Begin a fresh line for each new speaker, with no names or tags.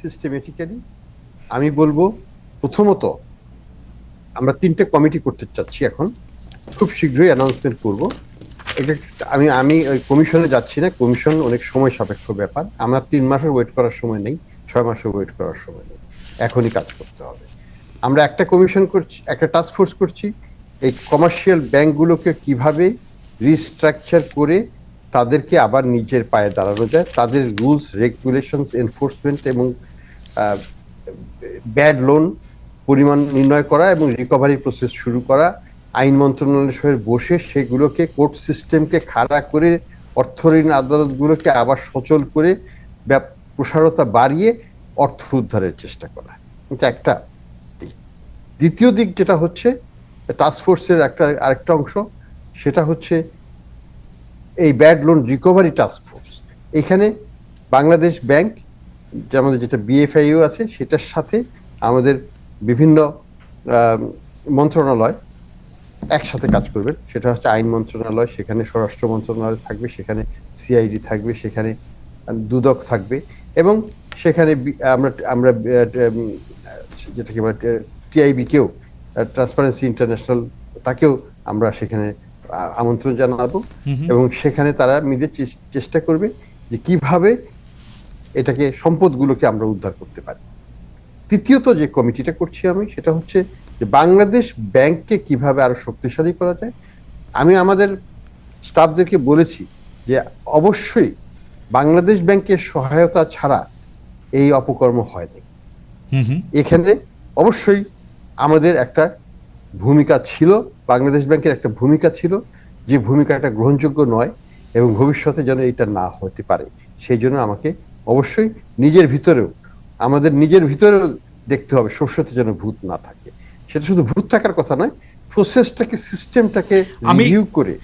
Systematically আমি বলবো, প্রথমত আমরা 3টে কমিটি করতে চাচ্ছি, এখন খুব শীঘ্রই অ্যানাউন্সমেন্ট করব। এটা আমি ওই কমিশনে যাচ্ছি না, কমিশন অনেক সময় সাপেক্ষ ব্যাপার। আমার 3 মাসের ওয়েট করার সময় নেই, 6 মাসের ওয়েট করার সময় নেই, এখনই কাজ করতে হবে। আমরা একটা কমিশন করছি, একটা টাস্ক ফোর্স করছি, এই কমার্শিয়াল ব্যাংকগুলোকে কিভাবে রিস্ট্রাকচার করে তাদেরকে আবার নিজের পায়ে দাঁড়ানো যায়, তাদের রুলস রেগুলেশনস এনফোর্সমেন্ট এবং ব্যাড লোন পরিমাণ নির্ণয় করা এবং রিকভারি প্রসেস শুরু করা, আইন মন্ত্রণালয়ের সঙ্গে বসে সেগুলোকে কোর্ট সিস্টেমকে খাড়া করে অর্থ ঋণ আদালতগুলোকে আবার সচল করে প্রসারতা বাড়িয়ে অর্থ উদ্ধারের চেষ্টা করা। এটা একটা দিক। দ্বিতীয় দিক যেটা হচ্ছে টাস্কফোর্সের আরেকটা অংশ, সেটা হচ্ছে এই ব্যাড লোন রিকভারি টাস্কফোর্স। এখানে বাংলাদেশ ব্যাংক, আমাদের যেটা বিএফআইও আছে, সেটার সাথে আমাদের বিভিন্ন মন্ত্রণালয় একসাথে কাজ করবেন। সেটা হচ্ছে আইন মন্ত্রণালয়, সেখানে স্বরাষ্ট্র মন্ত্রণালয় থাকবে, সেখানে সিআইডি থাকবে, সেখানে দুদক থাকবে, এবং সেখানে আমরা আমরা যেটাকে টিআইবি কেও, ট্রান্সপারেন্সি ইন্টারন্যাশনাল, তাকেও আমরা সেখানে আমন্ত্রণ জানাবো, এবং সেখানে তারা মিলে চেষ্টা করবে যে কিভাবে এটাকে সম্পদগুলোকে আমরা উদ্ধার করতে পারি। তৃতীয়ত যে কমিটিটা করছি আমি, সেটা হচ্ছে যে বাংলাদেশ ব্যাংককে কিভাবে আরো শক্তিশালী করা যায়। আমি আমাদের স্টাফদেরকে বলেছি যে অবশ্যই বাংলাদেশ ব্যাংকের সহায়তা ছাড়া এই অপকর্ম হয়নি। এখানে অবশ্যই আমাদের একটা ভূমিকা ছিল, বাংলাদেশ ব্যাংকের একটা ভূমিকা ছিল, যে ভূমিকাটা গ্রহণযোগ্য নয়, এবং ভবিষ্যতে যেন এটা না হতে পারে সেই জন্য আমাকে অবশ্যই আমাদের নিজের ভিতরেও দেখতে হবে শস্যতে যেন ভূত না থাকে। সেটা শুধু ভূত থাকার কথা নয়, প্রসেসটাকে, সিস্টেমটাকে রিভিউ করে